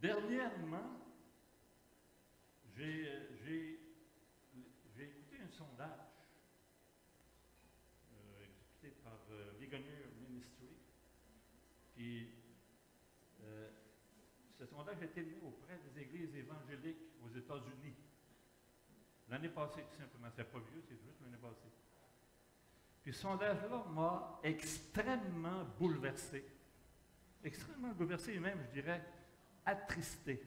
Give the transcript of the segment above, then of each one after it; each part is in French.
Dernièrement, j'ai écouté un sondage exécuté par Ligonier Ministry. Puis, ce sondage a été mené auprès des églises évangéliques aux États-Unis. L'année passée, tout simplement. C'est pas vieux, c'est juste l'année passée. Puis ce sondage-là m'a extrêmement bouleversé. Extrêmement bouleversé et même, je dirais, attristé.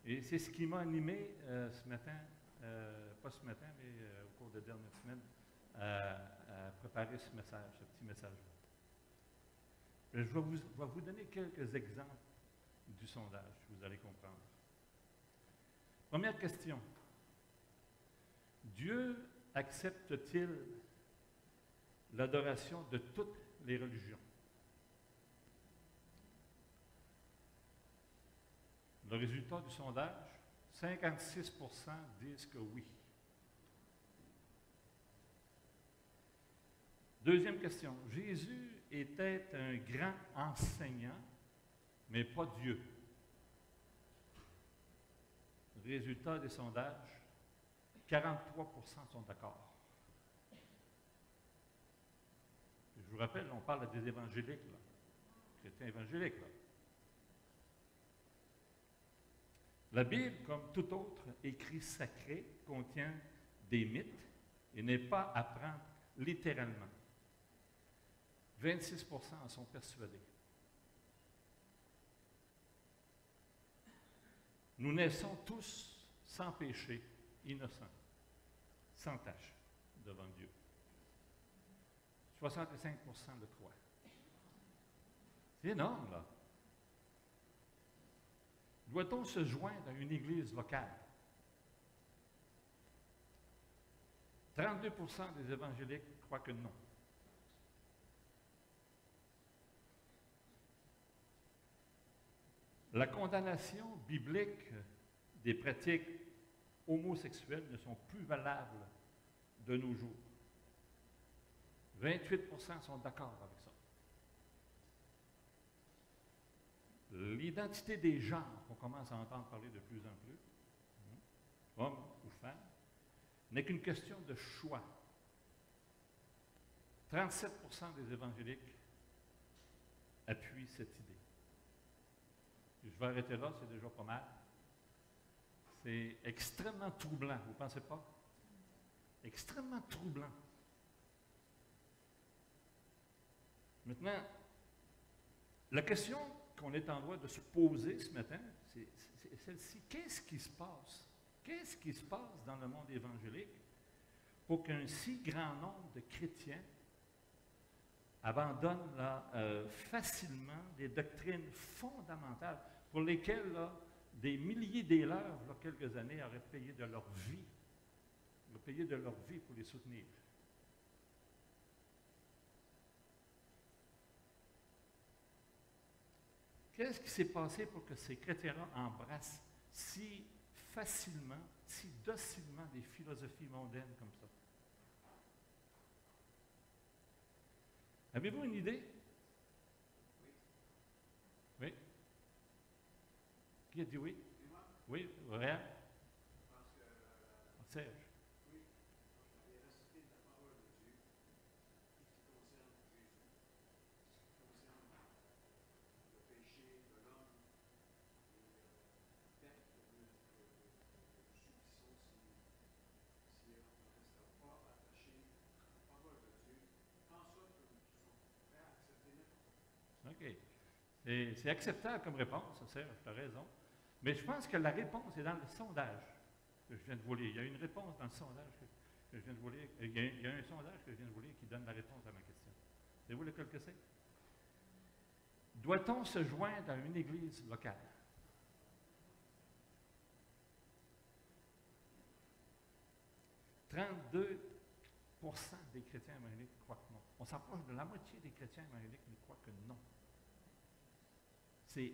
Et c'est ce qui m'a animé ce matin, pas ce matin, mais au cours des dernières semaines, à préparer ce message, ce petit message-là. Je vais vous donner quelques exemples du sondage, vous allez comprendre. Première question. Dieu accepte-t-il l'adoration de toutes les religions? Le résultat du sondage, 56% disent que oui. Deuxième question. Jésus était un grand enseignant, mais pas Dieu. Résultat des sondages, 43% sont d'accord. Je vous rappelle, on parle des évangéliques, là. Chrétiens évangéliques, là. La Bible, comme tout autre écrit sacré, contient des mythes et n'est pas à prendre littéralement. 26% en sont persuadés. Nous naissons tous sans péché, innocents, sans tache devant Dieu. 65% le croient. C'est énorme, là. Doit-on se joindre à une église locale? 32% des évangéliques croient que non. La condamnation biblique des pratiques homosexuelles ne sont plus valables de nos jours. 28% sont d'accord avec ça. L'identité des genres, qu'on commence à entendre parler de plus en plus, homme ou femme, n'est qu'une question de choix. 37% des évangéliques appuient cette idée. Je vais arrêter là, c'est déjà pas mal. C'est extrêmement troublant, vous ne pensez pas? Extrêmement troublant. Maintenant, la question qu'on est en droit de se poser ce matin, c'est celle-ci. Qu'est-ce qui se passe? Qu'est-ce qui se passe dans le monde évangélique pour qu'un si grand nombre de chrétiens abandonnent là, facilement des doctrines fondamentales pour lesquelles là, des milliers d'élèves, il y a quelques années, auraient payé de leur vie. Ils auraient payé de leur vie pour les soutenir. Qu'est-ce qui s'est passé pour que ces chrétiens-là embrassent si facilement, si docilement des philosophies mondaines comme ça? Avez-vous une idée? Oui. Oui? Qui a dit oui? Oui, Réal? Serge. Oui, la véracité de la parole de Dieu, tout ce qui concerne Jésus, ce qui concerne le péché de l'homme et la perte de subsistance si on ne reste pas attaché à la parole de Dieu, en sorte que nous sommes prêts à accepter n'importe quoi. OK. C'est acceptable comme réponse, Serge, tu as raison. Mais je pense que la réponse est dans le sondage que je viens de vous lire. Il y a une réponse dans le sondage que je viens de vous lire. Il y a un sondage que je viens de vous lire qui donne la réponse à ma question. Savez-vous lequel que c'est? Doit-on se joindre à une église locale? « 32% des chrétiens évangéliques croient que non. On s'approche de la moitié des chrétiens évangéliques qui croient que non. C'est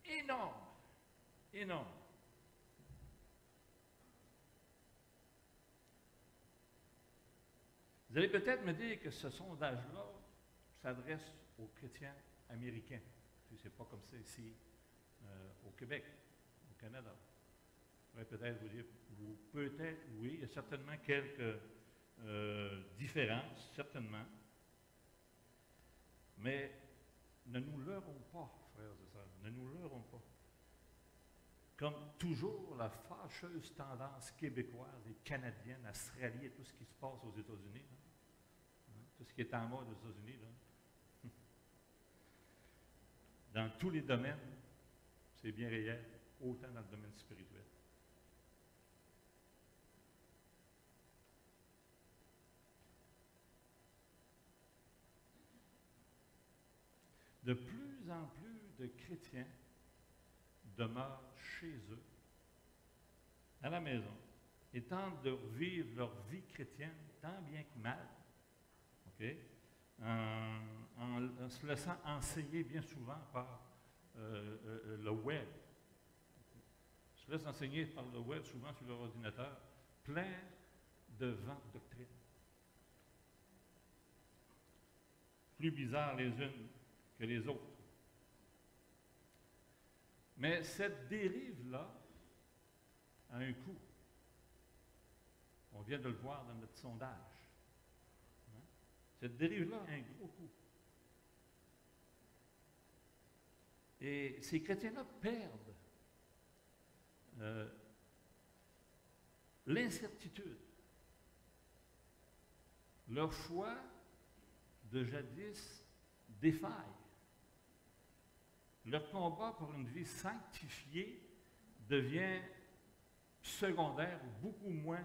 énorme. Énorme. Vous allez peut-être me dire que ce sondage-là s'adresse aux chrétiens américains. Ce n'est pas comme ça ici au Québec, au Canada. Je pourrais peut-être vous dire, ou peut-être, oui, il y a certainement quelques différences, certainement. Mais ne nous leurrons pas, frères et sœurs, ne nous leurrons pas. Comme toujours, la fâcheuse tendance québécoise et canadienne à se rallier à tout ce qui se passe aux États-Unis, tout ce qui est en mode aux États-Unis, dans tous les domaines, c'est bien réel, autant dans le domaine spirituel. De plus en plus de chrétiens demeurent chez eux, à la maison, et tentent de vivre leur vie chrétienne tant bien que mal, ok, en se laissant enseigner bien souvent par le web. Ils se laissent enseigner par le web, souvent sur leur ordinateur, plein de vents de doctrine. Plus bizarres les unes que les autres. Mais cette dérive-là a un coût. On vient de le voir dans notre sondage. Cette dérive-là a un gros coût. Et ces chrétiens-là perdent l'incertitude. Leur foi de jadis défaille. Leur combat pour une vie sanctifiée devient secondaire ou beaucoup moins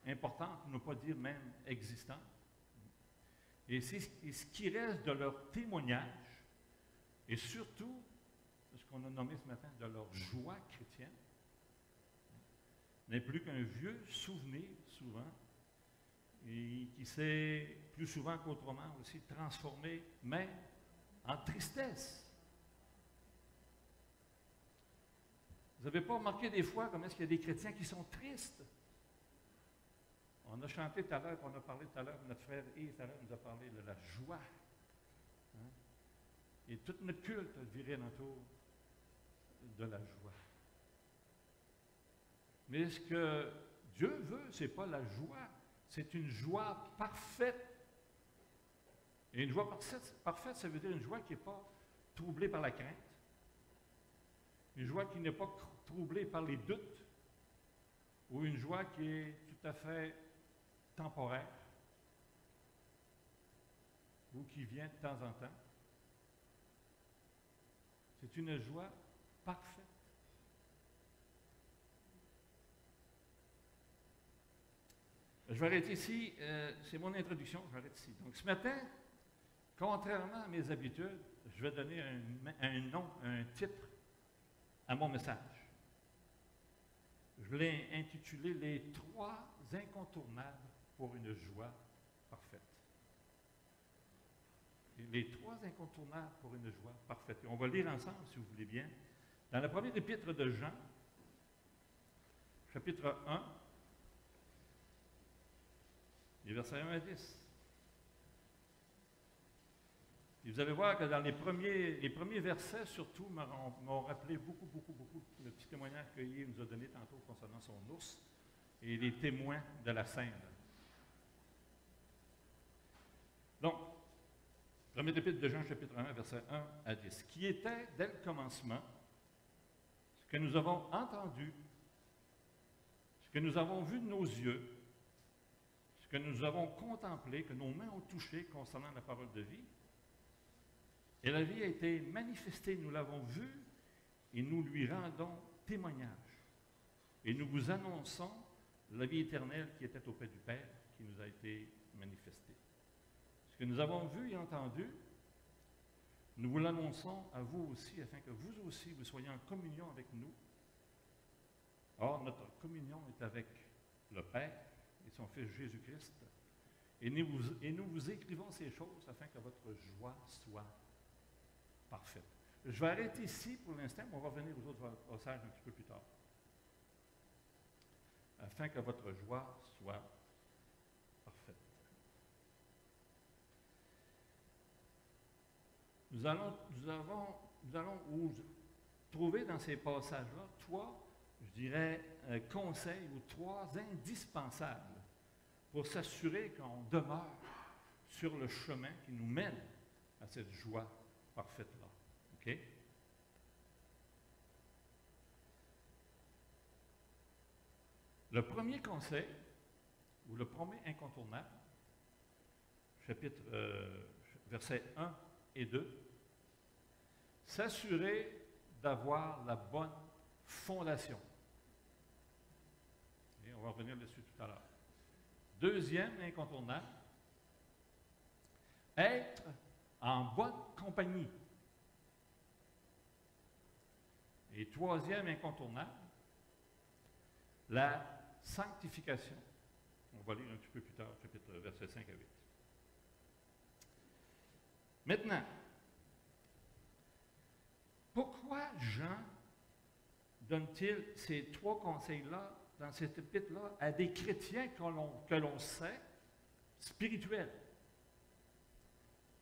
important, pour ne pas dire même existant. Et ce qui reste de leur témoignage, et surtout, ce qu'on a nommé ce matin, de leur joie chrétienne, n'est plus qu'un vieux souvenir, souvent, et qui s'est, plus souvent qu'autrement aussi, transformé même en tristesse. Vous n'avez pas remarqué des fois comment est-ce qu'il y a des chrétiens qui sont tristes? On a chanté tout à l'heure, on a parlé tout à l'heure, notre frère Yves tout à l'heure nous a parlé de la joie. Hein? Et tout notre culte a viré autour de la joie. Mais ce que Dieu veut, ce n'est pas la joie, c'est une joie parfaite. Et une joie parfaite, ça veut dire une joie qui n'est pas troublée par la crainte, une joie qui n'est pas troublée par les doutes, ou une joie qui est tout à fait temporaire, ou qui vient de temps en temps. C'est une joie parfaite. Je vais arrêter ici, c'est mon introduction, je vais arrêter ici. Donc ce matin, contrairement à mes habitudes, je vais donner un nom, un titre à mon message. Je l'ai intitulé « Les 3 incontournables pour une joie parfaite ». Les 3 incontournables pour une joie parfaite. Et on va lire ensemble, si vous voulez bien, dans la première épître de Jean, chapitre 1, les versets 1 à 10. Et vous allez voir que dans les premiers versets, surtout, m'ont rappelé beaucoup le petit témoignage que Yves nous a donné tantôt concernant son ours et les témoins de la scène. Donc, premier épître de Jean, chapitre 1, versets 1 à 10, qui était, dès le commencement, ce que nous avons entendu, ce que nous avons vu de nos yeux, ce que nous avons contemplé, que nos mains ont touché concernant la parole de vie. Et la vie a été manifestée, nous l'avons vue, et nous lui rendons témoignage. Et nous vous annonçons la vie éternelle qui était auprès du Père, qui nous a été manifestée. Ce que nous avons vu et entendu, nous vous l'annonçons à vous aussi, afin que vous aussi, vous soyez en communion avec nous. Or, notre communion est avec le Père et son Fils Jésus-Christ. Et nous vous écrivons ces choses afin que votre joie soit parfaite. Je vais arrêter ici pour l'instant, mais on va revenir aux autres passages un petit peu plus tard. Afin que votre joie soit parfaite. Nous allons trouver dans ces passages-là trois, je dirais, conseils ou trois indispensables pour s'assurer qu'on demeure sur le chemin qui nous mène à cette joie parfaite-là. OK? Le premier conseil, ou le premier incontournable, chapitre, versets 1 et 2, s'assurer d'avoir la bonne fondation. Et on va revenir dessus tout à l'heure. Deuxième incontournable, être en bonne compagnie. Et troisième incontournable, la sanctification. On va lire un petit peu plus tard, chapitre versets 5 à 8. Maintenant, pourquoi Jean donne-t-il ces trois conseils-là dans cet épître-là à des chrétiens que l'on sait spirituels?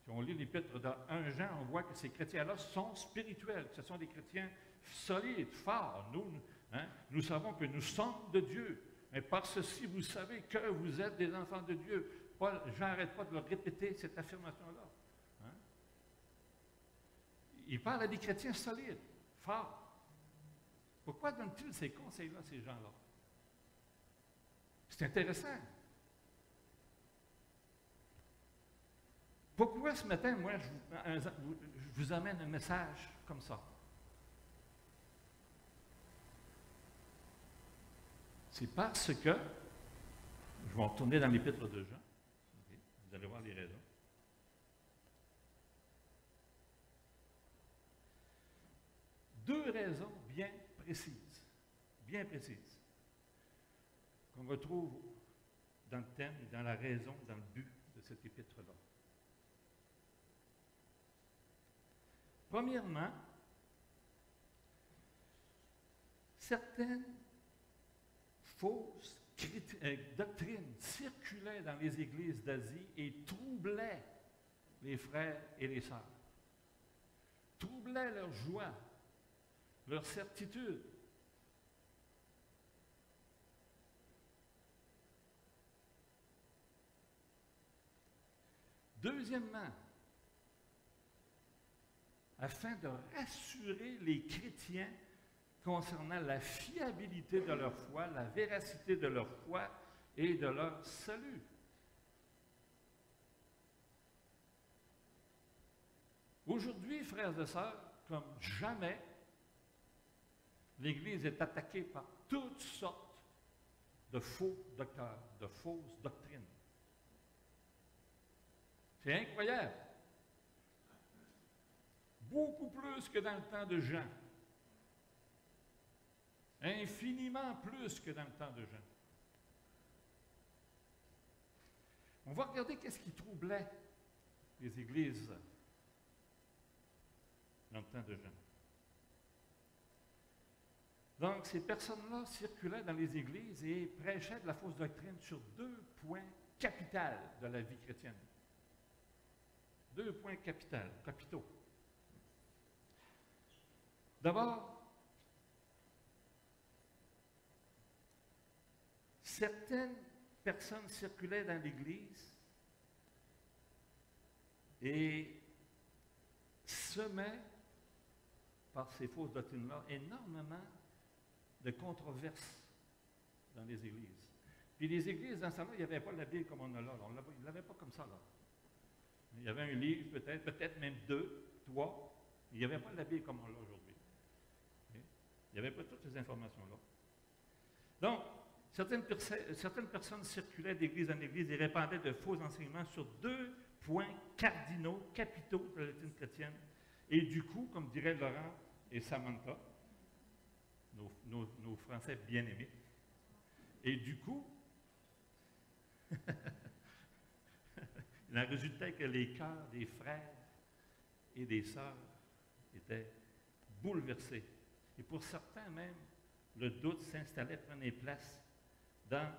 Si on lit l'épître de 1 Jean, on voit que ces chrétiens-là sont spirituels, que ce sont des chrétiens solides, forts. Nous savons que nous sommes de Dieu. Mais par ceci, vous savez que vous êtes des enfants de Dieu. Jean n'arrête pas de leur répéter cette affirmation-là. Il parle à des chrétiens solides, forts. Pourquoi donne-t-il ces conseils-là à ces gens-là? C'est intéressant. Pourquoi ce matin, moi, je vous amène un message comme ça? C'est parce que, je vais retourner dans l'épître de Jean, okay, vous allez voir les raisons. Deux raisons bien précises, qu'on retrouve dans le thème, dans la raison, dans le but de cet épître-là. Premièrement, certaines fausses doctrines circulaient dans les églises d'Asie et troublaient les frères et les sœurs, troublaient leur joie, leur certitude. Deuxièmement, afin de rassurer les chrétiens concernant la fiabilité de leur foi, la véracité de leur foi et de leur salut. Aujourd'hui, frères et sœurs, comme jamais, l'Église est attaquée par toutes sortes de faux docteurs, de fausses doctrines. C'est incroyable. Beaucoup plus que dans le temps de Jean. Infiniment plus que dans le temps de Jean. On va regarder qu'est-ce qui troublait les églises dans le temps de Jean. Donc, ces personnes-là circulaient dans les églises et prêchaient de la fausse doctrine sur deux points capitaux de la vie chrétienne. Deux points capitaux. D'abord, certaines personnes circulaient dans l'Église et semaient, par ces fausses doctrines-là, énormément de controverses dans les églises. Puis les églises, dans ce temps-là, il n'y avait pas la Bible comme on a là. Ils ne l'avaient pas comme ça, là. Il y avait un livre, peut-être même 2, 3. Il n'y avait pas la Bible comme on l'a aujourd'hui. Okay? Il n'y avait pas toutes ces informations-là. Donc, certaines personnes circulaient d'église en église et répandaient de faux enseignements sur deux points cardinaux, capitaux de la doctrine chrétienne. Et du coup, comme diraient Laurent et Samantha, nos Français bien-aimés, et du coup, il en résultait que les cœurs des frères et des sœurs étaient bouleversés. Et pour certains même, le doute s'installait, prenait place dans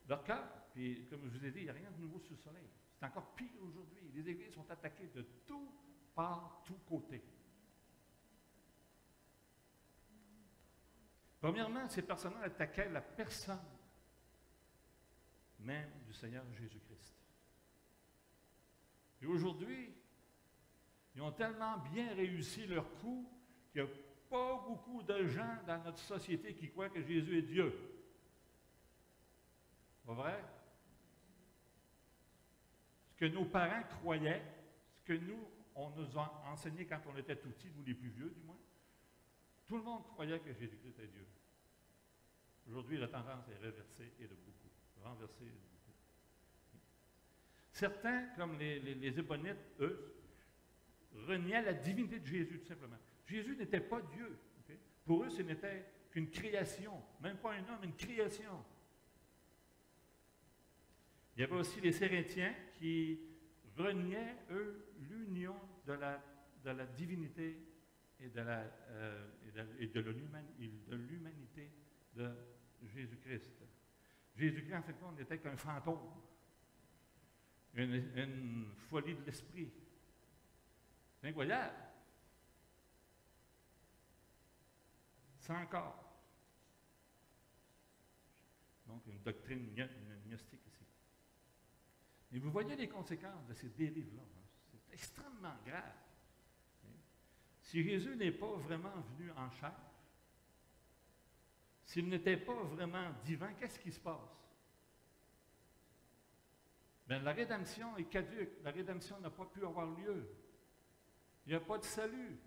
leur cœur. Puis, comme je vous ai dit, il n'y a rien de nouveau sous le soleil. C'est encore pire aujourd'hui. Les églises sont attaquées de tout part, tous côtés. Premièrement, ces personnes attaquaient la personne même du Seigneur Jésus-Christ. Et aujourd'hui, ils ont tellement bien réussi leur coup qu'il n'y a pas beaucoup de gens dans notre société qui croient que Jésus est Dieu. Pas vrai? Ce que nos parents croyaient, ce que nous, on nous a enseigné quand on était tout petits, nous les plus vieux du moins, tout le monde croyait que Jésus-Christ était Dieu. Aujourd'hui, la tendance est reversée et de beaucoup. Renversée et de beaucoup. Certains, comme les Ébonites, eux, reniaient la divinité de Jésus, tout simplement. Jésus n'était pas Dieu. Okay? Pour eux, ce n'était qu'une création, même pas un homme, une création. Il y avait aussi les Cérétiens qui reniaient, eux, l'union de la divinité et de l'humanité de Jésus-Christ. Jésus-Christ, en fait, n'était qu'un fantôme, une folie de l'esprit. C'est incroyable. C'est encore. Donc, une doctrine gnostique ici. Et vous voyez les conséquences de ces dérives-là. Hein? C'est extrêmement grave. Si Jésus n'est pas vraiment venu en chair, s'il n'était pas vraiment divin, qu'est-ce qui se passe? Bien, la rédemption est caduque. La rédemption n'a pas pu avoir lieu. Il n'y a pas de salut.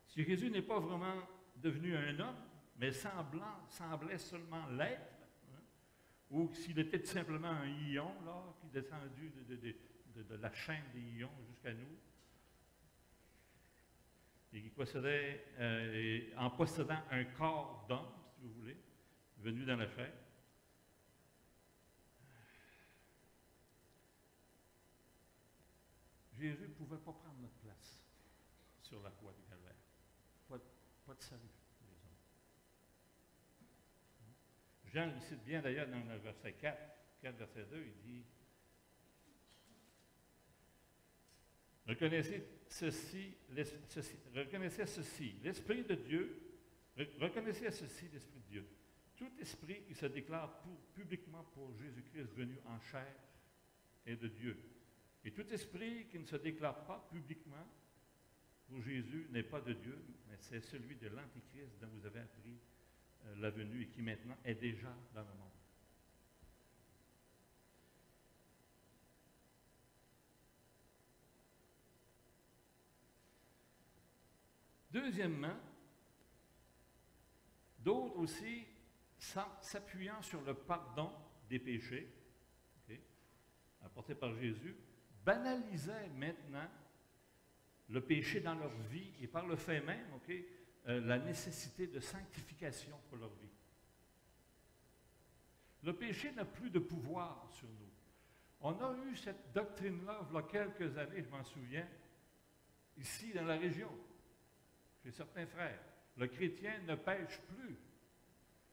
Si Jésus n'est pas vraiment devenu un homme, mais semblait seulement l'être, hein, ou s'il était tout simplement un ion, là, qui est descendu de la chaîne des ions jusqu'à nous, et qui possédait, en possédant un corps d'homme, si vous voulez, venu dans la chair, Jésus ne pouvait pas prendre notre place sur la croix du Calvaire. Pas de salut pour les hommes. Jean le cite bien d'ailleurs dans le verset 4, verset 2, il dit reconnaissez ceci, l'Esprit de Dieu, reconnaissez ceci, l'Esprit de Dieu. Tout esprit qui se déclare publiquement pour Jésus-Christ venu en chair est de Dieu. Et tout esprit qui ne se déclare pas publiquement pour Jésus n'est pas de Dieu, mais c'est celui de l'Antichrist dont vous avez appris la venue et qui maintenant est déjà dans le monde. Deuxièmement, d'autres aussi, s'appuyant sur le pardon des péchés, okay, apporté par Jésus, banalisaient maintenant le péché dans leur vie et par le fait même, la nécessité de sanctification pour leur vie. Le péché n'a plus de pouvoir sur nous. On a eu cette doctrine-là il y a quelques années, je m'en souviens, ici dans la région, chez certains frères. Le chrétien ne pêche plus.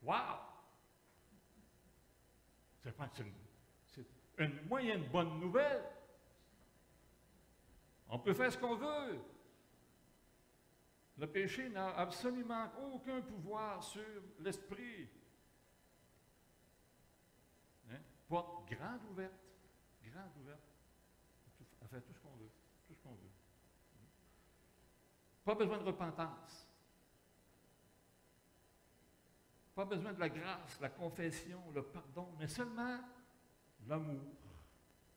Wow! C'est une moyenne bonne nouvelle. On peut faire ce qu'on veut. Le péché n'a absolument aucun pouvoir sur l'esprit. Hein? Porte grande ouverte. Grande ouverte. À faire tout ce qu'on veut. Tout ce qu'on veut. Pas besoin de repentance. Pas besoin de la grâce, la confession, le pardon, mais seulement l'amour.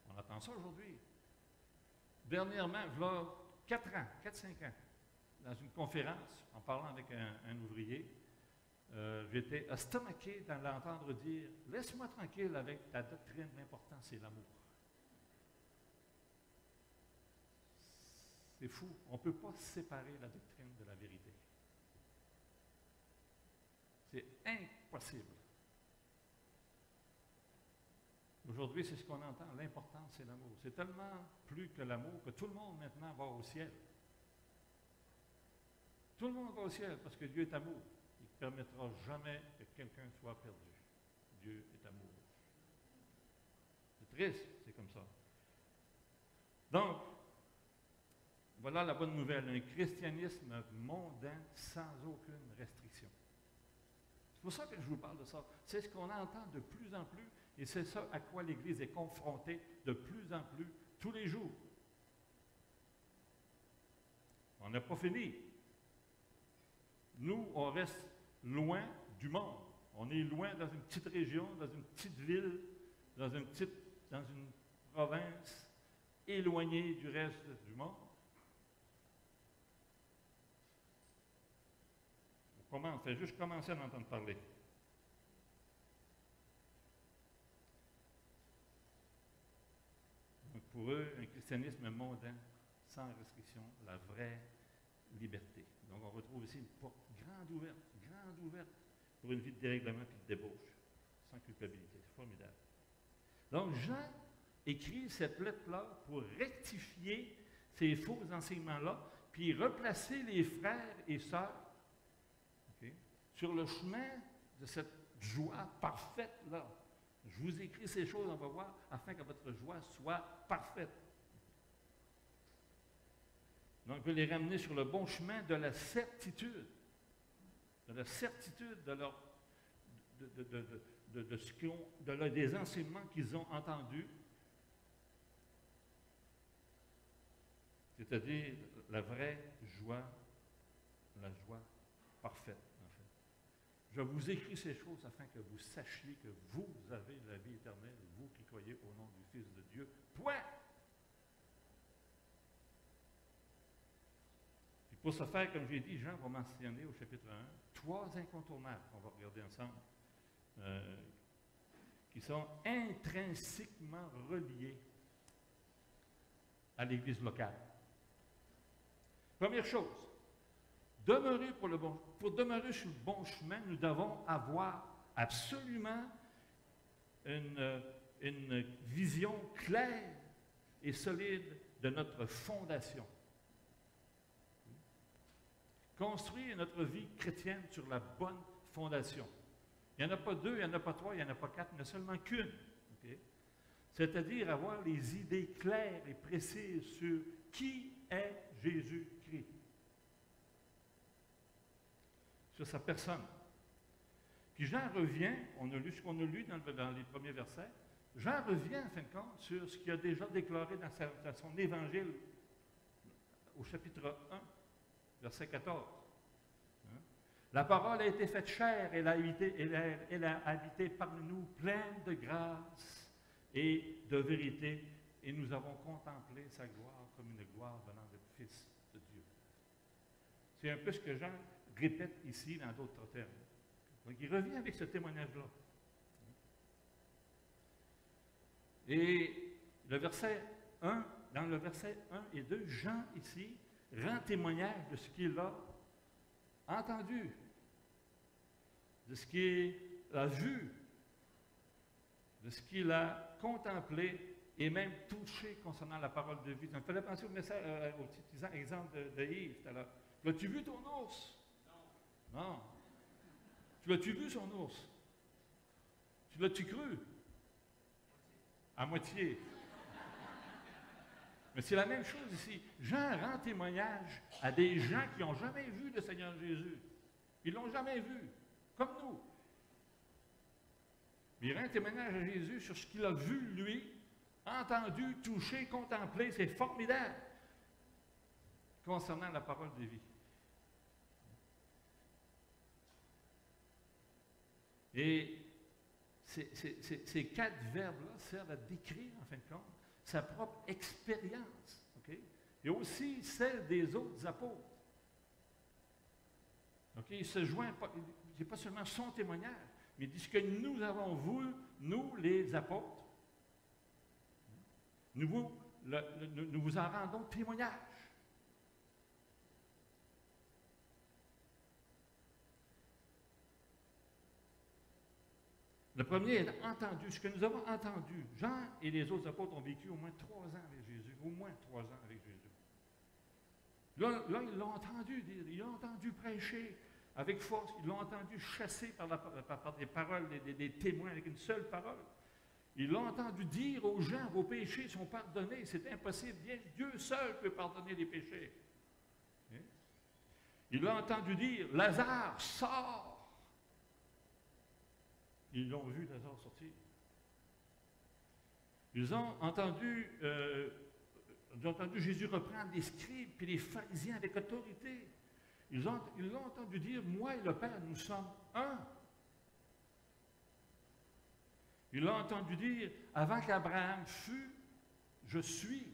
On entend ça aujourd'hui. Dernièrement, il y a 4-5 ans, dans une conférence, en parlant avec un ouvrier, j'étais estomaqué dans l'entendre dire « Laisse-moi tranquille avec ta doctrine, l'important c'est l'amour. » C'est fou, on ne peut pas séparer la doctrine de la vérité. C'est impossible. Aujourd'hui, c'est ce qu'on entend, l'important c'est l'amour. C'est tellement plus que l'amour que tout le monde maintenant va au ciel. Tout le monde va au ciel parce que Dieu est amour. Il ne permettra jamais que quelqu'un soit perdu. Dieu est amour. C'est triste, c'est comme ça. Donc, Voilà la bonne nouvelle, un christianisme mondain sans aucune restriction. C'est pour ça que je vous parle de ça. C'est ce qu'on entend de plus en plus et c'est ça à quoi l'Église est confrontée de plus en plus tous les jours. On n'a pas fini. Nous, on reste loin du monde. On est loin dans une petite région, dans une petite ville, dans une province, éloignée du reste du monde. On fait juste commencer à en entendre parler. Donc pour eux, un christianisme mondain, sans restriction, la vraie liberté. Donc on retrouve ici une porte grande ouverte pour une vie de dérèglement et de débauche, sans culpabilité. C'est formidable. Donc Jean écrit cette lettre-là pour rectifier ces faux enseignements-là, puis replacer les frères et sœurs sur le chemin de cette joie parfaite-là. Je vous écris ces choses, on va voir, afin que votre joie soit parfaite. Donc, il peut les ramener sur le bon chemin de la certitude. De la certitude de leur, des enseignements qu'ils ont entendus. C'est-à-dire la vraie joie, la joie parfaite. Je vous écris ces choses afin que vous sachiez que vous avez la vie éternelle, vous qui croyez au nom du Fils de Dieu. Point! Puis pour ce faire, comme j'ai dit, Jean va mentionner au chapitre 1, 3 incontournables qu'on va regarder ensemble, qui sont intrinsèquement reliés à l'Église locale. Première chose, pour demeurer sur le bon chemin, nous devons avoir absolument une vision claire et solide de notre fondation. Construire notre vie chrétienne sur la bonne fondation. Il n'y en a pas deux, il n'y en a pas trois, il n'y en a pas quatre, il n'y en a seulement qu'une. Okay? C'est-à-dire avoir les idées claires et précises sur qui est Jésus-Christ. Sur sa personne. Puis Jean revient, on a lu ce qu'on a lu dans les premiers versets, Jean revient en fin de compte sur ce qu'il a déjà déclaré dans son évangile au chapitre 1, verset 14. La parole a été faite chair, elle a habité parmi nous pleine de grâce et de vérité, et nous avons contemplé sa gloire comme une gloire venant du Fils de Dieu. C'est un peu ce que Jean répète ici dans d'autres termes. Donc, il revient avec ce témoignage-là. Et le verset 1, dans le verset 1 et 2, Jean, ici, rend témoignage de ce qu'il a entendu, de ce qu'il a vu, de ce qu'il a contemplé et même touché concernant la parole de vie. Ça me faisait penser au message, au petit exemple de Yves tout à l'heure. L'as-tu vu ton ours? Non. Tu l'as-tu vu son ours? Tu l'as-tu cru? À moitié. Mais c'est la même chose ici. Jean rend témoignage à des gens qui n'ont jamais vu le Seigneur Jésus. Ils ne l'ont jamais vu, comme nous. Mais il rend témoignage à Jésus sur ce qu'il a vu, lui, entendu, touché, contemplé. C'est formidable concernant la parole de vie. Et ces quatre verbes-là servent à décrire, en fin de compte, sa propre expérience, okay? Et aussi celle des autres apôtres. Okay? Il se joint, c'est pas seulement son témoignage, mais il dit ce que nous avons vu, nous les apôtres, nous vous en rendons témoignage. Le premier est entendu. Ce que nous avons entendu, Jean et les autres apôtres ont vécu au moins 3 ans avec Jésus. Au moins 3 ans avec Jésus. Là ils l'ont entendu dire, ils l'ont entendu prêcher avec force, ils l'ont entendu chasser par des paroles, des témoins avec une seule parole. Ils l'ont entendu dire aux gens, vos péchés sont pardonnés, c'est impossible, bien Dieu seul peut pardonner les péchés. Hein? Ils l'ont entendu dire, Lazare, sors. Ils l'ont vu, Lazare, sortir. Ils ont entendu Jésus reprendre les scribes et les pharisiens avec autorité. Ils l'ont entendu dire, moi et le Père, nous sommes un. Ils l'ont entendu dire, avant qu'Abraham fût, je suis.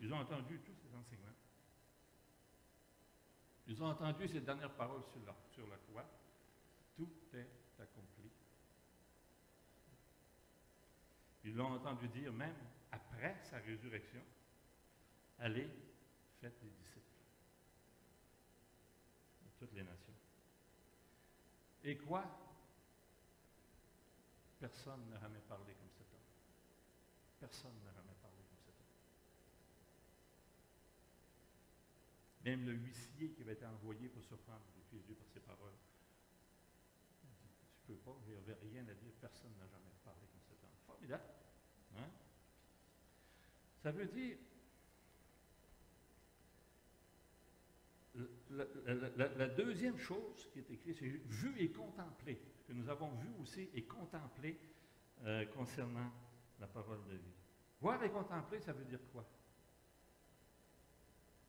Ils ont entendu tous ces enseignements. Ils ont entendu ces dernières paroles sur la croix. Tout est accompli. Ils l'ont entendu dire même après sa résurrection, allez, faites des disciples de toutes les nations. Et quoi? Personne n'a jamais parlé comme cet homme. Personne n'a jamais parlé comme cet homme. Même le huissier qui avait été envoyé pour surprendre Jésus par ses paroles, il dit, je ne peux pas, je n'avais rien à dire, personne n'a jamais parlé comme cet homme. Formidable. Hein? Ça veut dire, la deuxième chose qui est écrite, c'est vu et contemplé, que nous avons vu aussi et contemplé concernant la parole de vie. Voir et contempler, ça veut dire quoi?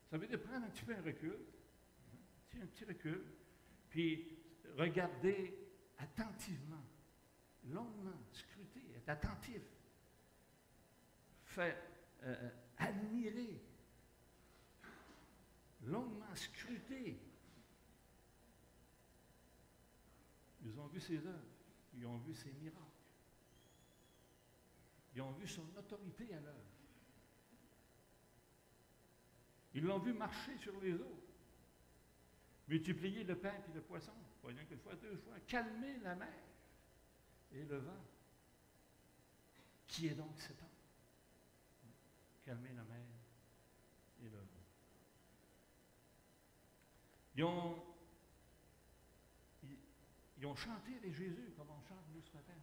Ça veut dire prendre un petit peu un recul, un petit recul, puis regarder attentivement, longuement, scruter, être attentif, faire admirer, longuement scruter. Ils ont vu ses œuvres, ils ont vu ses miracles, ils ont vu son autorité à l'œuvre. Ils l'ont vu marcher sur les eaux, multiplier le pain et le poisson, pas rien qu'une fois, deux fois, calmer la mer et le vent. Qui est donc cet homme? Calmer la mer et le vent. Ils ont chanté avec Jésus, comme on chante nous ce matin.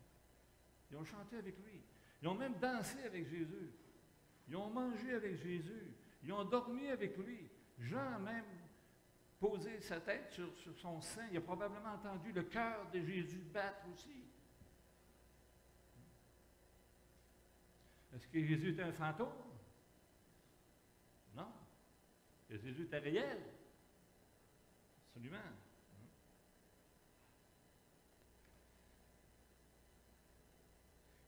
Ils ont chanté avec lui. Ils ont même dansé avec Jésus. Ils ont mangé avec Jésus. Ils ont dormi avec lui. Jean a même posé sa tête sur son sein. Il a probablement entendu le cœur de Jésus battre aussi. Est-ce que Jésus était un fantôme? Non. Est-ce que Jésus était réel? Absolument.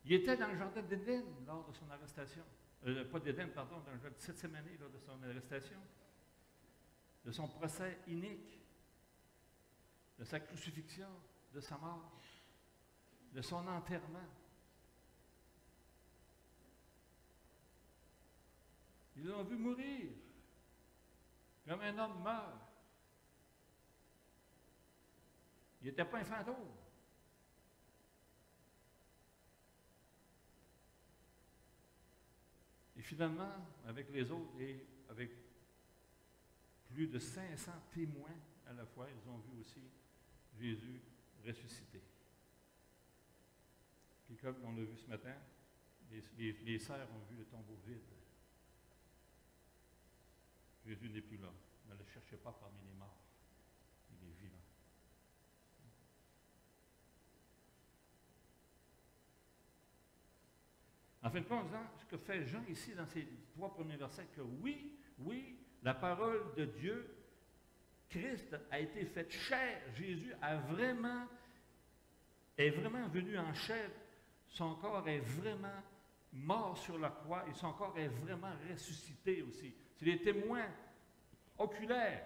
Il était dans le jardin d'Éden lors de son arrestation. Pas d'Éden, pardon, dans le jardin de 7e année lors de son arrestation. De son procès inique. De sa crucifixion, de sa mort. De son enterrement. Ils l'ont vu mourir. Comme un homme meurt. Il n'était pas un fantôme. Et finalement, avec les autres et avec plus de 500 témoins à la fois, ils ont vu aussi Jésus ressuscité. Et comme on l'a vu ce matin, les sœurs ont vu le tombeau vide. Jésus n'est plus là. Ne le cherchez pas parmi les morts. Il est vivant. En fin de compte, ce que fait Jean ici dans ces 3 premiers versets, que oui, la parole de Dieu, Christ a été faite chair. Jésus est vraiment venu en chair. Son corps est vraiment mort sur la croix et son corps est vraiment ressuscité aussi. C'est des témoins oculaires,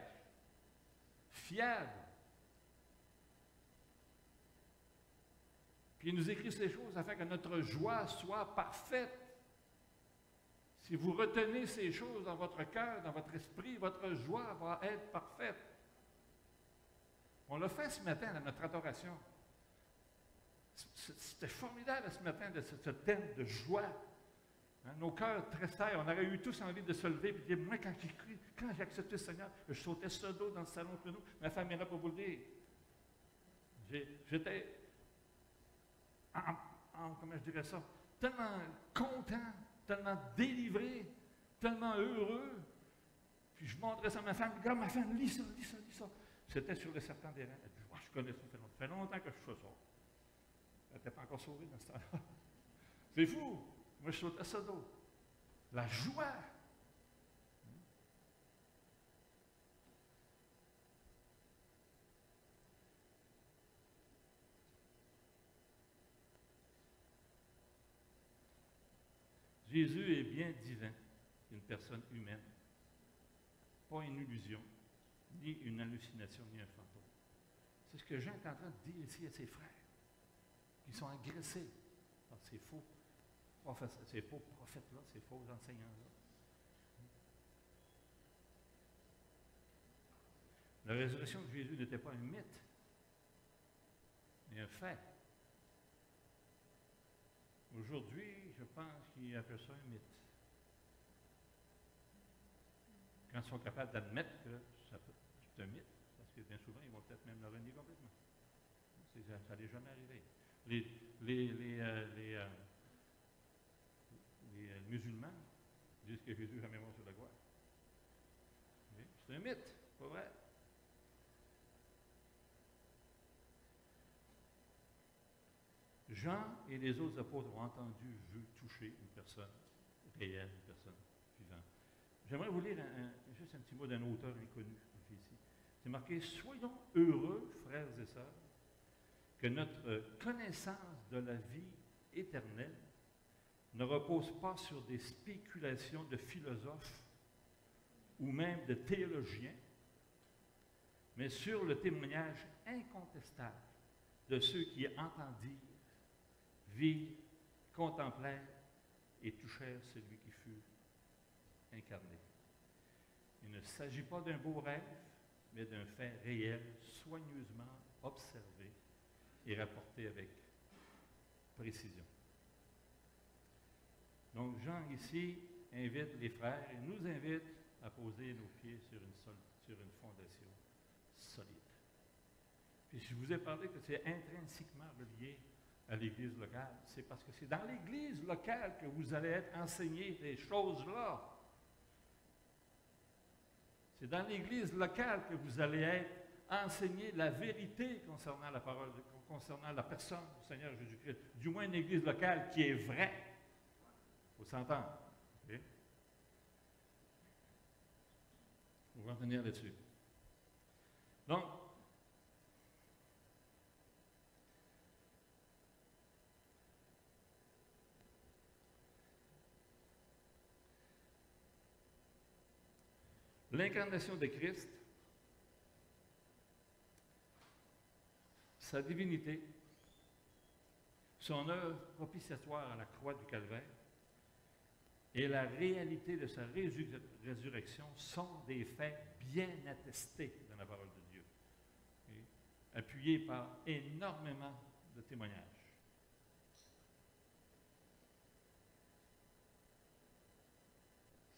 fiables. Puis il nous écrit ces choses afin que notre joie soit parfaite. Si vous retenez ces choses dans votre cœur, dans votre esprit, votre joie va être parfaite. On l'a fait ce matin dans notre adoration. C'était formidable ce matin de ce thème de joie. Hein, nos cœurs tressaient. On aurait eu tous envie de se lever et de dire, moi, quand j'ai accepté le Seigneur, je sautais sur le dos dans le salon de nous. Ma femme est là pour vous le dire. comment je dirais ça, tellement content, tellement délivré, tellement heureux. Puis je m'adresse à ma femme, regarde ma femme, lis ça, lis ça, lis ça. C'était sur le serpent des reins. Elle dit, oh, je connais ça, ça fait longtemps que je fais ça. Elle n'était pas encore sauvée dans ce temps-là. C'est fou. Moi, je sautais ça d'eau. La joie. Jésus est bien divin, une personne humaine, pas une illusion, ni une hallucination, ni un fantôme. C'est ce que Jean est en train de dire ici à ses frères, qui sont agressés par ces faux prophètes-là, ces faux enseignants-là. La résurrection de Jésus n'était pas un mythe, mais un fait. Aujourd'hui, je pense qu'ils appellent ça un mythe. Quand ils sont capables d'admettre que c'est un mythe, parce que bien souvent, ils vont peut-être même le renier complètement. Ça n'est jamais arrivé. Les musulmans disent que Jésus n'est jamais mort sur la croix. C'est un mythe, pas vrai. Jean et les autres apôtres ont entendu, vu, toucher une personne réelle, une personne vivante. J'aimerais vous lire juste un petit mot d'un auteur inconnu ici. C'est marqué « Soyons heureux, frères et sœurs, que notre connaissance de la vie éternelle ne repose pas sur des spéculations de philosophes ou même de théologiens, mais sur le témoignage incontestable de ceux qui entendirent, virent, contemplèrent et touchèrent celui qui fut incarné. Il ne s'agit pas d'un beau rêve, mais d'un fait réel, soigneusement observé et rapporté avec précision. Donc, Jean, ici, invite les frères et nous invite à poser nos pieds sur une fondation solide. Puis, je vous ai parlé que c'est intrinsèquement relié à l'Église locale. C'est parce que c'est dans l'Église locale que vous allez être enseigné ces choses-là. C'est dans l'Église locale que vous allez être enseigné la vérité concernant la parole, concernant la personne du Seigneur Jésus-Christ. Du moins une Église locale qui est vraie. Il faut s'entendre. Okay? On va revenir là-dessus. Donc, l'incarnation de Christ, sa divinité, son œuvre propitiatoire à la croix du Calvaire et la réalité de sa résurrection sont des faits bien attestés dans la parole de Dieu, appuyés par énormément de témoignages.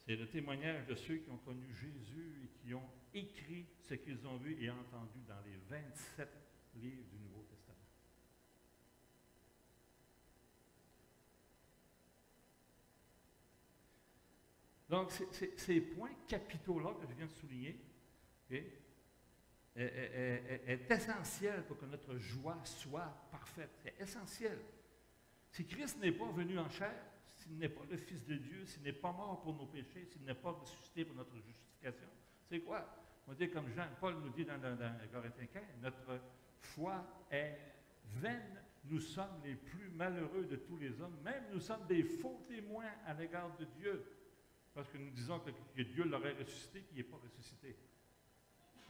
C'est le témoignage de ceux qui ont connu Jésus et qui ont écrit ce qu'ils ont vu et entendu dans les 27 livres du Nouveau Testament. Donc, ces points capitaux-là que je viens de souligner est essentiel pour que notre joie soit parfaite. C'est essentiel. Si Christ n'est pas venu en chair, s'il n'est pas le Fils de Dieu, s'il n'est pas mort pour nos péchés, s'il n'est pas ressuscité pour notre justification, c'est quoi? On dit comme Paul nous dit dans Corinthiens 15, notre foi est vaine. Nous sommes les plus malheureux de tous les hommes. Même nous sommes des faux témoins à l'égard de Dieu. Parce que nous disons que Dieu l'aurait ressuscité, qu'il n'est pas ressuscité.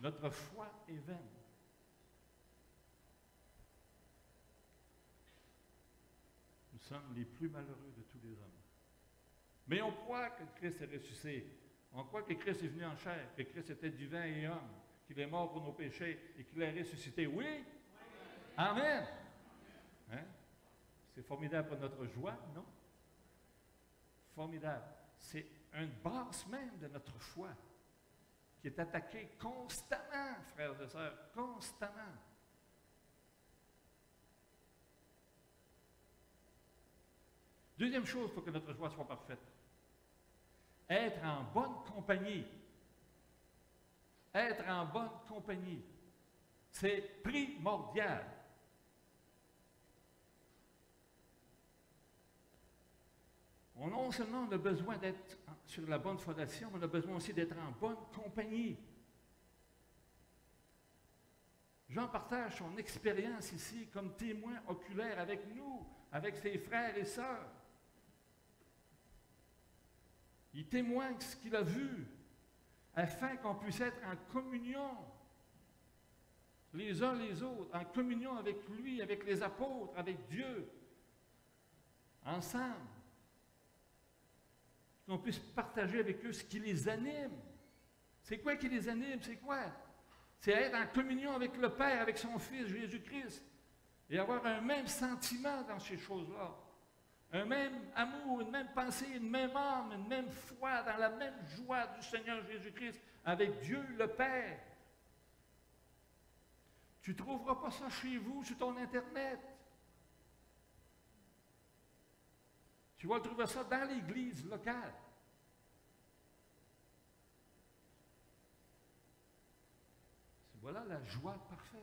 Notre foi est vaine. Nous sommes les plus malheureux de tous les hommes. Mais on croit que Christ est ressuscité. On croit que Christ est venu en chair, que Christ était divin et homme, qu'il est mort pour nos péchés et qu'il est ressuscité. Oui? Oui. Amen. Hein? C'est formidable pour notre joie, non? Formidable. C'est une base même de notre foi qui est attaquée constamment, frères et sœurs, constamment. Deuxième chose pour que notre joie soit parfaite. Être en bonne compagnie. Être en bonne compagnie. C'est primordial. Non seulement on a besoin d'être sur la bonne fondation, mais on a besoin aussi d'être en bonne compagnie. Jean partage son expérience ici comme témoin oculaire avec nous, avec ses frères et sœurs. Il témoigne ce qu'il a vu, afin qu'on puisse être en communion, les uns les autres, en communion avec lui, avec les apôtres, avec Dieu, ensemble. Qu'on puisse partager avec eux ce qui les anime. C'est quoi qui les anime? C'est quoi? C'est être en communion avec le Père, avec son Fils Jésus-Christ, et avoir un même sentiment dans ces choses-là. Un même amour, une même pensée, une même âme, une même foi, dans la même joie du Seigneur Jésus-Christ, avec Dieu le Père. Tu ne trouveras pas ça chez vous, sur ton Internet. Tu vas trouver ça dans l'Église locale. Voilà la joie parfaite.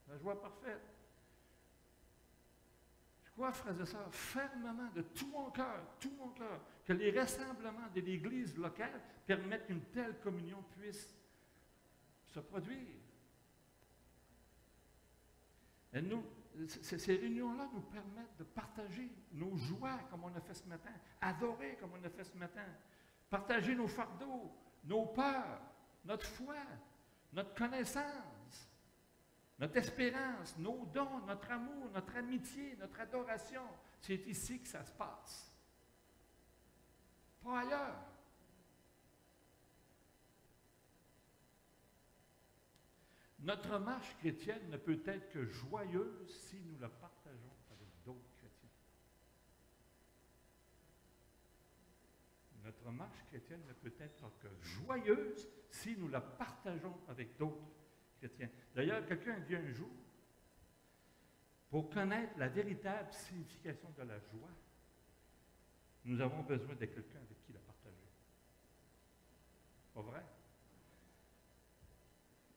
La joie parfaite. Je crois, frères et sœurs, fermement, de tout mon cœur, que les rassemblements de l'Église locale permettent qu'une telle communion puisse se produire. Et ces réunions-là nous permettent de partager nos joies, comme on a fait ce matin, adorer, comme on a fait ce matin, partager nos fardeaux, nos peurs, notre foi, notre connaissance, notre espérance, nos dons, notre amour, notre amitié, notre adoration. C'est ici que ça se passe. Pas ailleurs. Notre marche chrétienne ne peut être que joyeuse si nous la partageons avec d'autres chrétiens. Notre marche chrétienne ne peut être que joyeuse si nous la partageons avec d'autres chrétiens. D'ailleurs, quelqu'un dit un jour, pour connaître la véritable signification de la joie, nous avons besoin de quelqu'un avec qui la partager. Pas vrai?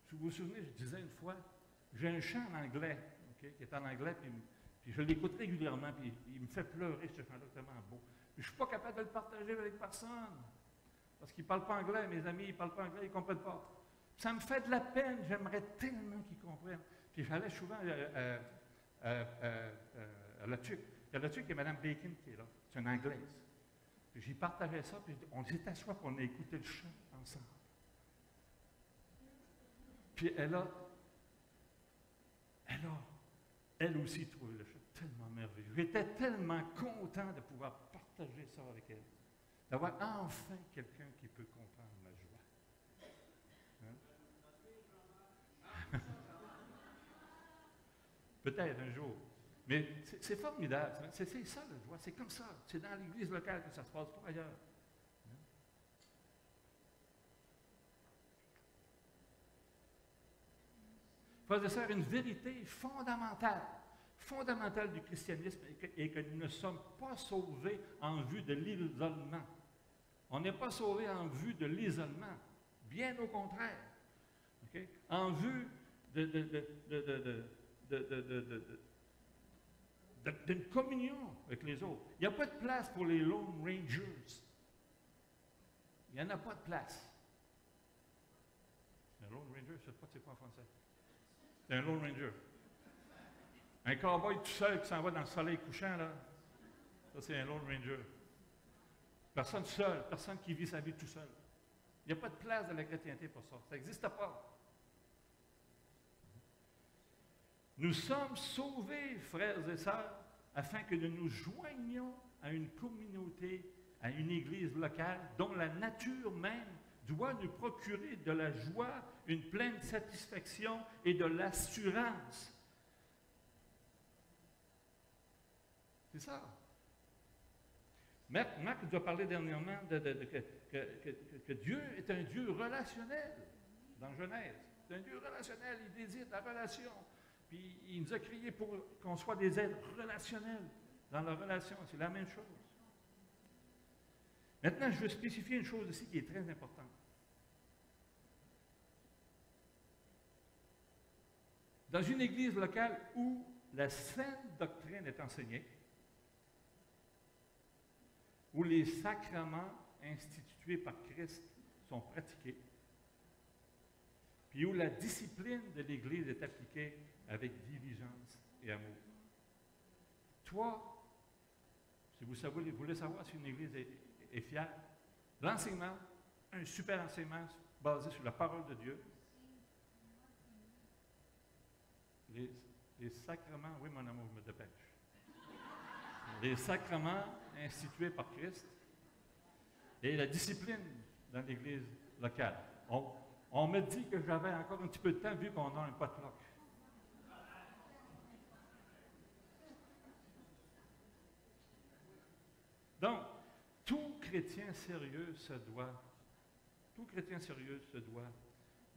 Si vous vous souvenez, je disais une fois, j'ai un chant en anglais, okay, qui est en anglais, puis je l'écoute régulièrement, puis il me fait pleurer ce chant-là, tellement beau. Puis je ne suis pas capable de le partager avec personne, parce qu'ils ne parlent pas anglais, mes amis, ils ne parlent pas anglais, ils ne comprennent pas. Ça me fait de la peine, j'aimerais tellement qu'ils comprennent. Puis j'allais souvent à la TUC. Il y a la TUC et Mme Bacon qui est là, c'est une Anglaise. Puis j'y partageais ça, puis on s'est assis pour on a écouté le chant ensemble. Puis elle aussi trouvé le chant tellement merveilleux. J'étais tellement content de pouvoir partager ça avec elle. D'avoir enfin quelqu'un qui peut comprendre ma joie. Hein? Peut-être un jour. Mais c'est formidable. C'est ça la joie. C'est comme ça. C'est dans l'église locale que ça se passe, pas ailleurs. Frères et sœurs, une vérité fondamentale du christianisme est que nous ne sommes pas sauvés en vue de l'isolement. On n'est pas sauvés en vue de l'isolement. Bien au contraire. Okay? En vue d'une communion avec les autres. Il n'y a pas de place pour les Lone Rangers. Il n'y en a pas de place. Un Lone Ranger, je ne sais pas c'est quoi en français. C'est un Lone Ranger. Un cowboy tout seul qui s'en va dans le soleil couchant, là, ça c'est un Lone Ranger. Personne seul, personne qui vit sa vie tout seul. Il n'y a pas de place dans la chrétienté pour ça. Ça n'existe pas. Nous sommes sauvés, frères et sœurs, afin que nous nous joignions à une communauté, à une église locale, dont la nature même doit nous procurer de la joie, une pleine satisfaction et de l'assurance. C'est ça. Marc nous a parlé dernièrement que Dieu est un Dieu relationnel dans Genèse. C'est un Dieu relationnel, il désire la relation. Puis il nous a crié pour qu'on soit des êtres relationnels dans leur relation. C'est la même chose. Maintenant, je veux spécifier une chose ici qui est très importante. Dans une église locale où la sainte doctrine est enseignée, où les sacrements institués par Christ sont pratiqués, puis où la discipline de l'Église est appliquée avec diligence et amour. Toi, si vous voulez savoir si une Église est fière, l'enseignement, un super enseignement basé sur la parole de Dieu, les sacrements, oui mon amour, je me dépêche. Les sacrements institués par Christ et la discipline dans l'Église locale. On me dit que j'avais encore un petit peu de temps vu qu'on a un potluck. Donc, tout chrétien sérieux se doit de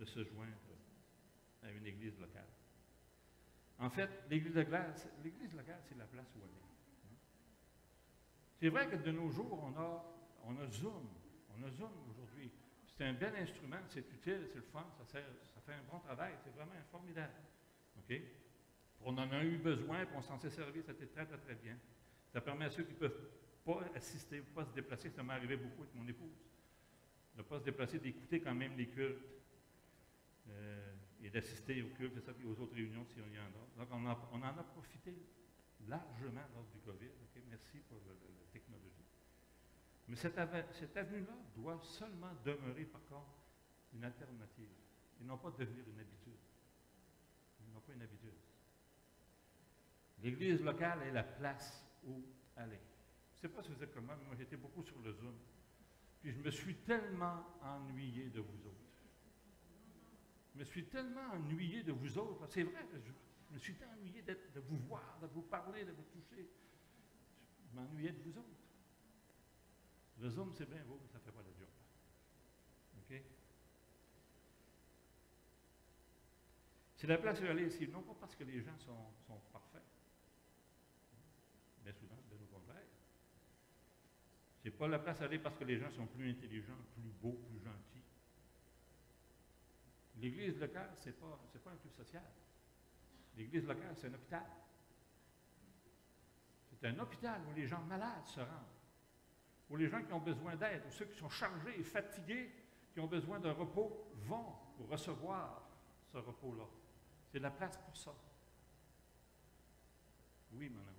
se joindre à une église locale. En fait, l'église locale, c'est la place où elle est. C'est vrai que de nos jours, on a Zoom. On a Zoom aujourd'hui. C'est un bel instrument, c'est utile, c'est le fun, ça fait un bon travail, c'est vraiment formidable. OK? On en a eu besoin, puis on s'en s'est servi, c'était très, très, très bien. Ça permet à ceux qui ne peuvent pas assister, pas se déplacer, ça m'est arrivé beaucoup avec mon épouse, de ne pas se déplacer, d'écouter quand même les cultes et d'assister aux cultes et aux autres réunions s'il y en a. Donc on en a profité largement lors du COVID. Okay? Merci pour la technologie. Mais cette avenue-là doit seulement demeurer, par contre, une alternative, et non pas devenir une habitude. Non pas une habitude. L'Église locale est la place où aller. Je ne sais pas si vous êtes comme moi, mais moi j'étais beaucoup sur le Zoom. Puis je me suis tellement ennuyé de vous autres. Je me suis tellement ennuyé de vous autres. C'est vrai, je me suis ennuyé de vous voir, de vous parler, de vous toucher. Je m'ennuyais de vous autres. Le Zoom, c'est bien beau, mais ça ne fait pas le job. OK? C'est la place où aller ici, non pas parce que les gens sont parfaits, mais souvent, de au contraire. Ce n'est pas la place à aller parce que les gens sont plus intelligents, plus beaux, plus gentils. L'église locale, ce n'est pas un club social. L'église locale, c'est un hôpital. C'est un hôpital où les gens malades se rendent. Où les gens qui ont besoin d'aide, ou ceux qui sont chargés et fatigués, qui ont besoin d'un repos, vont pour recevoir ce repos-là. C'est la place pour ça. Oui, mon amour.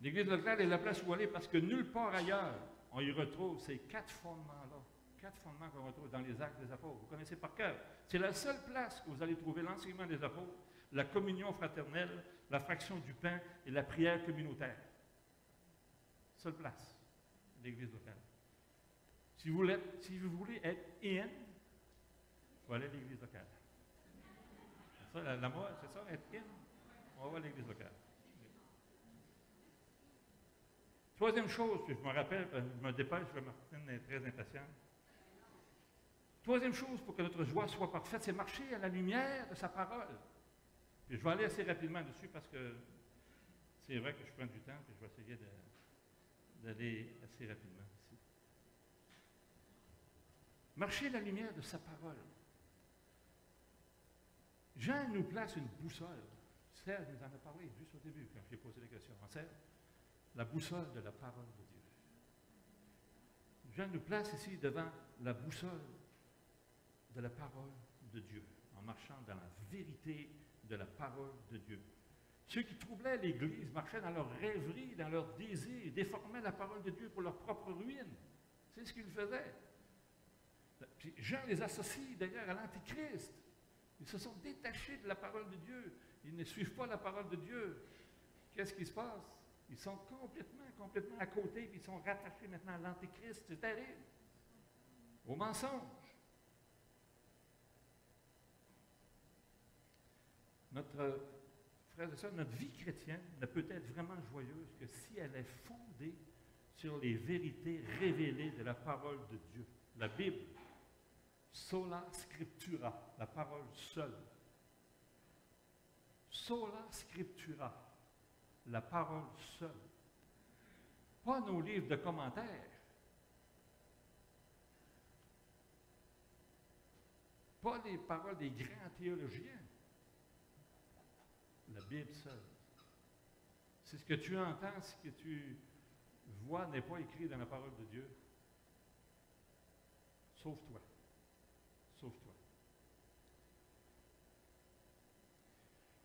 L'Église locale est la place où aller parce que nulle part ailleurs, on y retrouve ces 4 fondements-là. 4 fondements qu'on retrouve dans les Actes des Apôtres. Vous connaissez par cœur. C'est la seule place où vous allez trouver l'enseignement des apôtres, la communion fraternelle, la fraction du pain et la prière communautaire. Seule place, l'Église locale. Si vous voulez être in, il faut aller à l'Église locale. C'est ça, la mode, c'est ça, être in, on va à l'Église locale. Troisième chose, puis je me rappelle, je me dépêche, Martine est très impatiente. Troisième chose pour que notre joie soit parfaite, c'est marcher à la lumière de sa parole. Puis je vais aller assez rapidement dessus parce que c'est vrai que je prends du temps, puis je vais essayer d'aller assez rapidement ici. Marcher à la lumière de sa parole. Jean nous place une boussole. Serge nous en a parlé juste au début, quand j'ai posé la question. Serge, la boussole de la parole de Dieu. Jean nous place ici devant la boussole de la parole de Dieu, en marchant dans la vérité de la parole de Dieu. Ceux qui troublaient l'Église marchaient dans leur rêverie, dans leur désir, déformaient la parole de Dieu pour leur propre ruine. C'est ce qu'ils faisaient. Puis Jean les associe d'ailleurs à l'Antichrist. Ils se sont détachés de la parole de Dieu. Ils ne suivent pas la parole de Dieu. Qu'est-ce qui se passe? Ils sont complètement à côté, puis ils sont rattachés maintenant à l'Antéchrist. C'est terrible. Au mensonge. Notre, frères et sœurs, notre vie chrétienne ne peut être vraiment joyeuse que si elle est fondée sur les vérités révélées de la parole de Dieu. La Bible, sola scriptura, la parole seule, Sola Scriptura, la parole seule. Pas nos livres de commentaires. Pas les paroles des grands théologiens. La Bible seule. Si ce que tu entends, ce que tu vois n'est pas écrit dans la parole de Dieu, sauve-toi. Sauve-toi.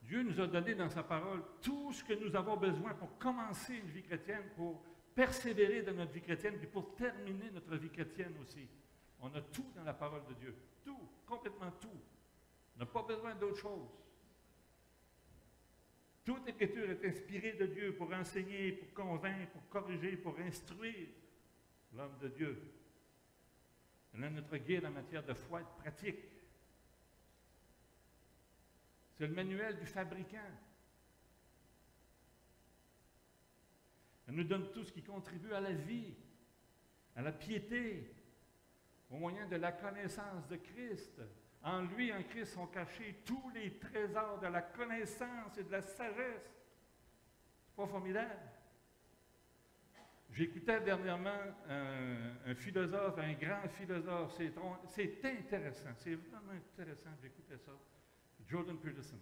Dieu nous a donné dans sa parole tout ce que nous avons besoin pour commencer une vie chrétienne, pour persévérer dans notre vie chrétienne, puis pour terminer notre vie chrétienne aussi. On a tout dans la parole de Dieu. Tout, complètement tout. On n'a pas besoin d'autre chose. Toute Écriture est inspirée de Dieu pour enseigner, pour convaincre, pour corriger, pour instruire l'homme de Dieu. Elle est notre guide en matière de foi et de pratique. C'est le manuel du fabricant. Elle nous donne tout ce qui contribue à la vie, à la piété, au moyen de la connaissance de Christ. En lui, en Christ, sont cachés tous les trésors de la connaissance et de la sagesse. C'est pas formidable? J'écoutais dernièrement un philosophe, un grand philosophe. C'est intéressant, c'est vraiment intéressant. J'écoutais ça. Jordan Peterson.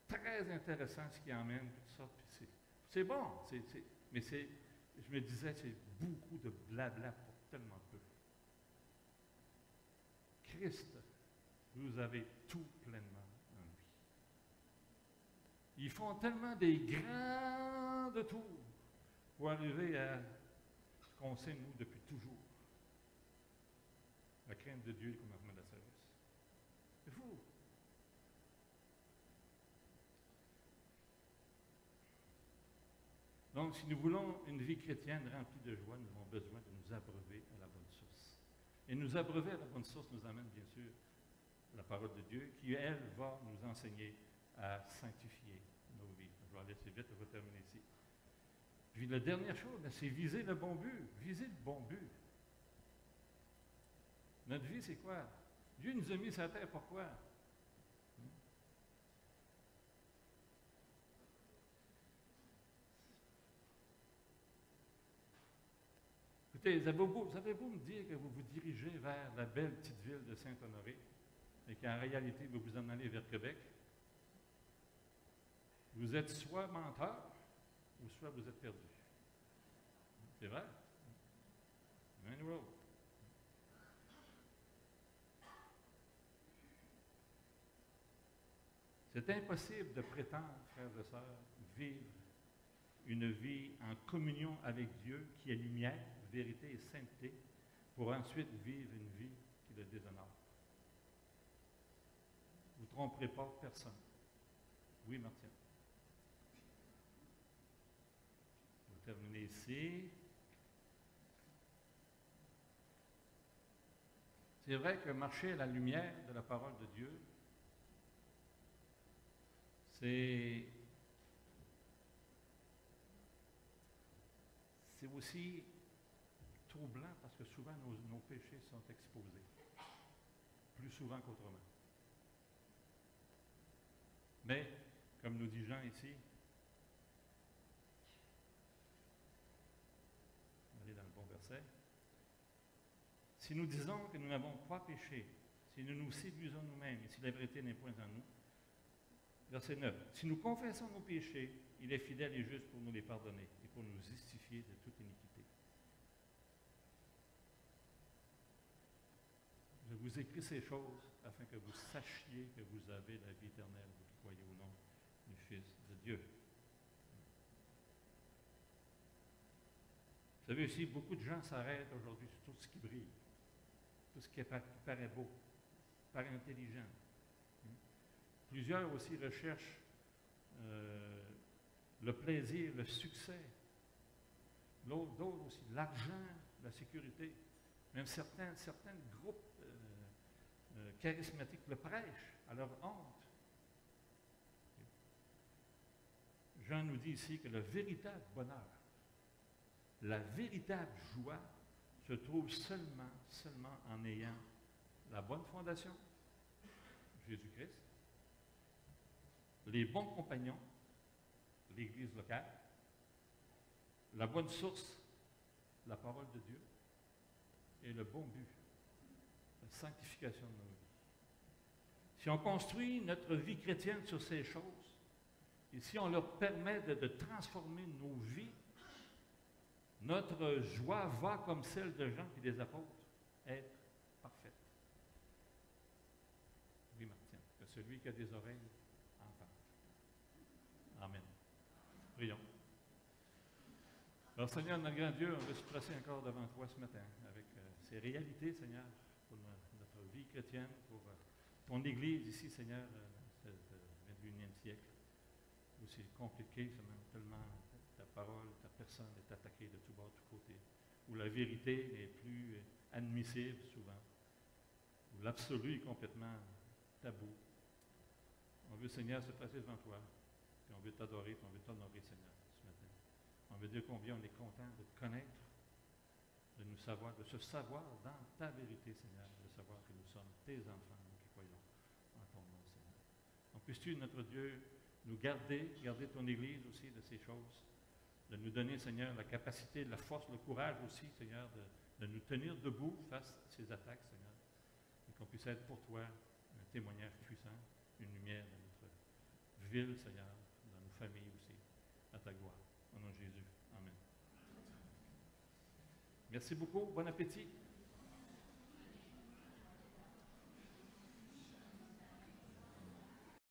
Très intéressant ce qu'il emmène, tout ça. C'est bon, mais je me disais, c'est beaucoup de blabla pour tellement peu. Christ, vous avez tout pleinement en lui. Ils font tellement des grandes tours pour arriver à ce qu'on sait, nous, depuis toujours. La crainte de Dieu et le commandement de la sagesse. C'est fou. Donc, si nous voulons une vie chrétienne remplie de joie, nous avons besoin de nous abreuver à la bonne source. Et nous abreuver à la bonne source nous amène, bien sûr, la parole de Dieu, qui, elle, va nous enseigner à sanctifier nos vies. Je vais aller assez vite, je vais terminer ici. Puis la dernière chose, c'est viser le bon but. Viser le bon but. Notre vie, c'est quoi? Dieu nous a mis sur la terre, pourquoi? Écoutez, vous avez beau me dire que vous vous dirigez vers la belle petite ville de Saint-Honoré, et qu'en réalité, vous vous en allez vers Québec, vous êtes soit menteur, ou soit vous êtes perdu. C'est vrai? Main road. C'est impossible de prétendre, frères et sœurs, vivre une vie en communion avec Dieu qui est lumière, vérité et sainteté, pour ensuite vivre une vie qui le déshonore. Vous ne tromperez pas personne. Oui, Martine. Je vais terminer ici. C'est vrai que marcher à la lumière de la parole de Dieu, c'est aussi troublant parce que souvent nos péchés sont exposés, plus souvent qu'autrement. Mais, comme nous dit Jean ici, on va aller dans le bon verset, si nous disons que nous n'avons pas péché, si nous nous séduisons nous-mêmes et si la vérité n'est point en nous, verset 9, si nous confessons nos péchés, il est fidèle et juste pour nous les pardonner et pour nous justifier de toute iniquité. Je vous écris ces choses afin que vous sachiez que vous avez la vie éternelle, vous qui croyez au nom du Fils de Dieu. Vous savez aussi, beaucoup de gens s'arrêtent aujourd'hui sur tout ce qui brille, tout ce qui paraît beau, paraît intelligent. Plusieurs aussi recherchent le plaisir, le succès. D'autres aussi, l'argent, la sécurité. Même certains groupes charismatiques le prêchent à leur honte. Jean nous dit ici que le véritable bonheur, la véritable joie se trouve seulement en ayant la bonne fondation, Jésus-Christ, les bons compagnons, l'Église locale, la bonne source, la parole de Dieu, et le bon but, la sanctification de nos vies. Si on construit notre vie chrétienne sur ces choses, et si on leur permet de transformer nos vies, notre joie va, comme celle de Jean et des apôtres, être parfaite. Oui, Martine, que celui qui a des oreilles entende. Amen. Prions. Alors, Seigneur, notre grand Dieu, on veut se placer encore devant toi ce matin avec ces réalités, Seigneur, pour notre vie chrétienne, pour ton Église ici, Seigneur, dans ce 21e siècle, où c'est compliqué, tellement ta parole, ta personne est attaquée de tous bords, de tous côtés, où la vérité n'est plus admissible souvent, où l'absolu est complètement tabou. On veut, Seigneur, se placer devant toi, puis on veut t'adorer, puis on veut t'honorer, Seigneur, ce matin. On veut dire combien on est content de te connaître, de nous savoir, de se savoir dans ta vérité, Seigneur, de savoir que nous sommes tes enfants, nous qui croyons en ton nom, Seigneur. Donc, puisses-tu, notre Dieu, nous garder ton Église aussi de ces choses, de nous donner, Seigneur, la capacité, la force, le courage aussi, Seigneur, de nous tenir debout face à ces attaques, Seigneur, et qu'on puisse être pour toi un témoignage puissant, une lumière dans notre ville, Seigneur, dans nos familles aussi, à ta gloire. Au nom de Jésus. Amen. Merci beaucoup. Bon appétit.